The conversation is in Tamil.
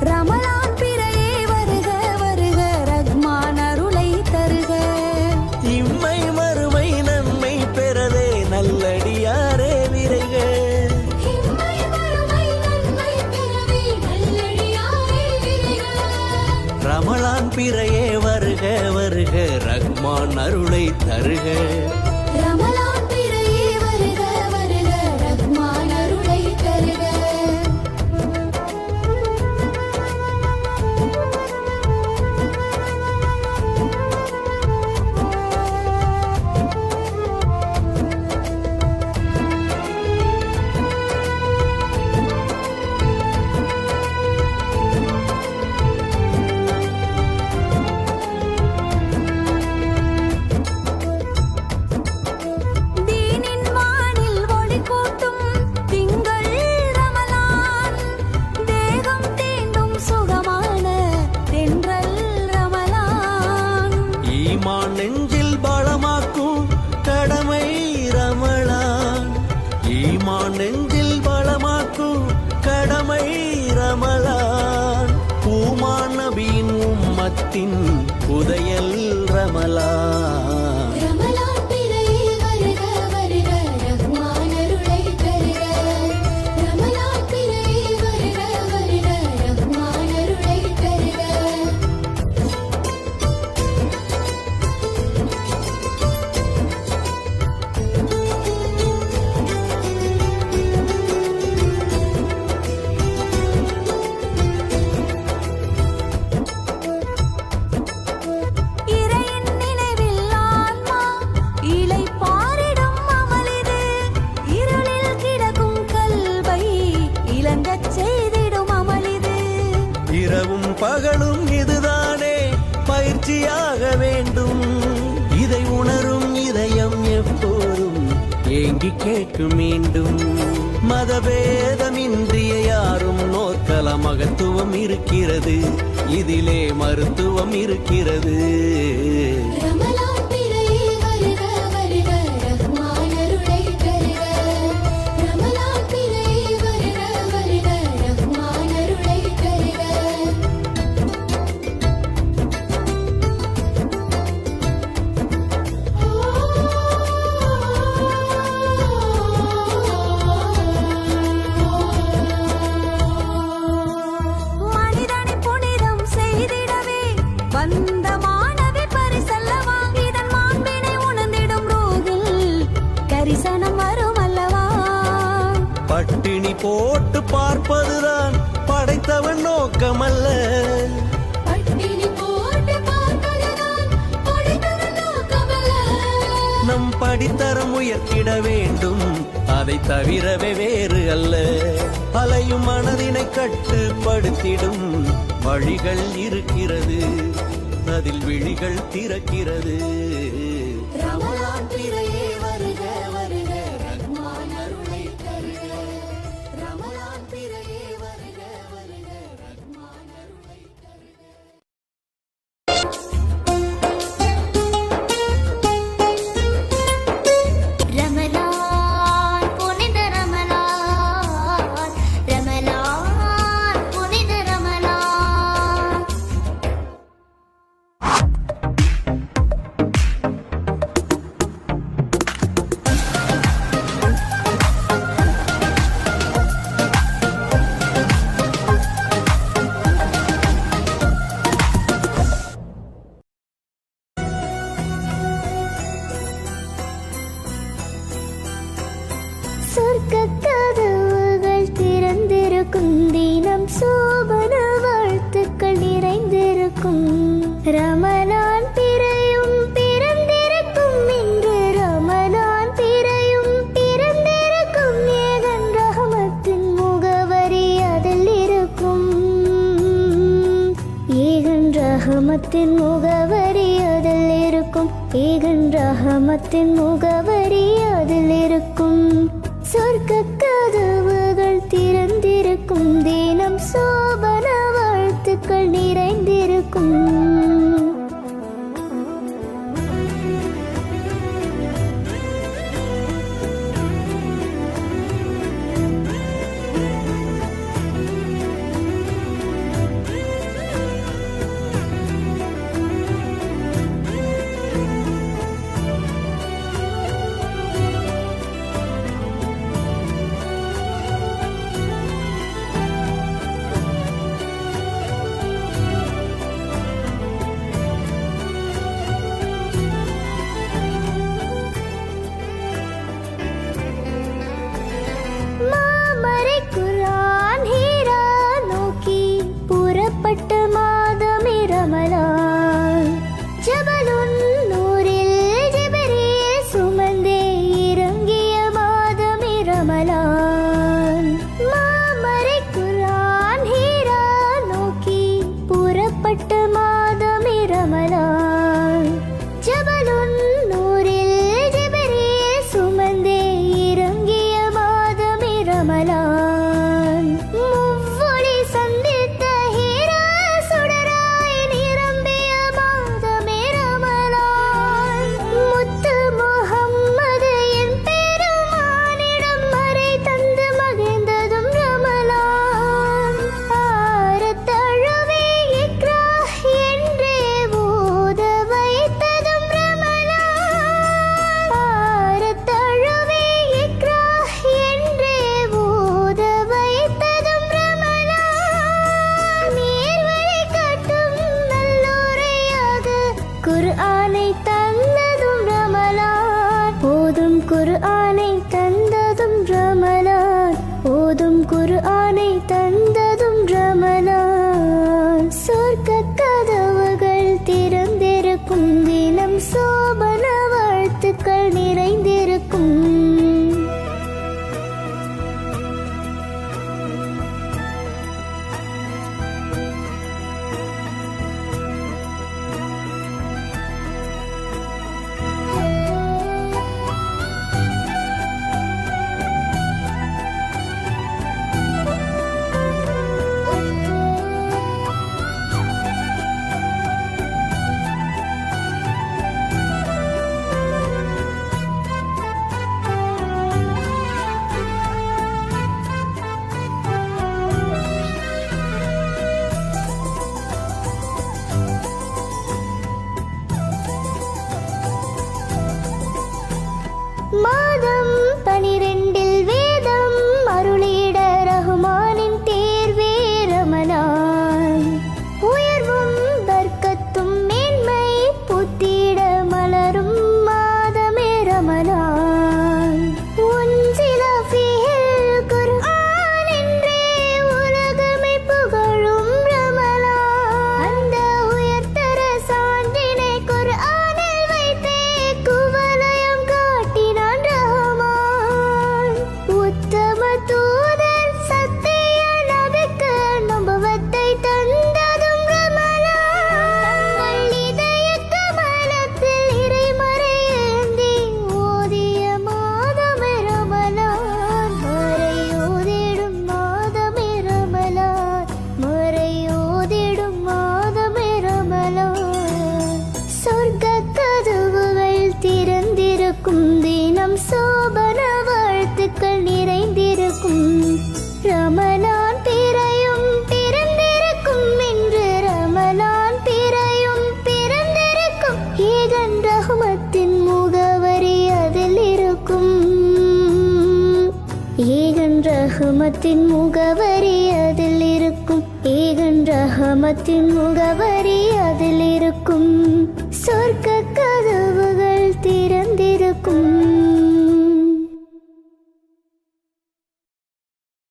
ரமலான் பிறையே வருக வருக ரஹ்மான் அருளை தருக. இம்மை மறுமை நன்மை பெறவே நல்லடியாரே விரைக. ரமலான் பிறையே வருக வருக ரஹ்மான் அருளை தருக. ரமலான் பிறையே வருக வருக ரஹ்மான் அருளை தருக. நெஞ்சில் பலமாக்கும் கடமை ரமலான். ஈமான் நெஞ்சில் பலமாக்கும் கடமை ரமலான். பூமான் நபியின் உம்மத்தின் புதையல் ரமலான். இரவும் பகலும் இதுதானே பயிற்சியாக வேண்டும். இதை உணரும் இதயம் எப்போதும் ஏங்கி கேட்கும் மீண்டும். மதபேதமின்றிய யாரும் நோக்கல மகத்துவம் இருக்கிறது. இதிலே மருத்துவம் இருக்கிறது. பட்டினி போட்டு பார்ப்பதுதான் படைத்தவன் நோக்கமல்ல. நம் படித்தரம் உயர்த்திட வேண்டும், அதை தவிரவே வேறு அல்ல. அலையும் மனதினை கட்டுப்படுத்திடும் வழிகள் இருக்கிறது, அதில் விழிகள் திறக்கிறது. ரமலான் பிறையே வருக வருக ரஹ்மான் அருளை தருக. ரமலான் பிறையே வருக வருக ரஹ்மான் அருளை தருக. ரமலான் புனித ரமலான், ரமலான் புனித ரமலான். சொர்க்க கதவுகள் திறந்திருக்கும் தினம், சோபன வாழ்த்துக்கள் நிறைந்திருக்கும். ரமலான் பிறையும் பிறந்திருக்கும் இன்று, ரமலான் பிறையும் பிறந்திருக்கும். ஏகன் ரஹமத்தின் முகவரி அதில் இருக்கும், ஏகன் ரஹமத்தின் முகவரி அதில் இருக்கும், ஏகன் ரஹமத்தின் முகவரி அதில் இருக்கும். சொர்க்க கதவுகள் திறந்திருக்கும் தினம், சோபன வாழ்த்துக்கள் நிறைந்திருக்கும். ரஹமத்தின் முகவரி அதில் இருக்கும் ஏகன் ரஹமத்தின் முகவரி அதில்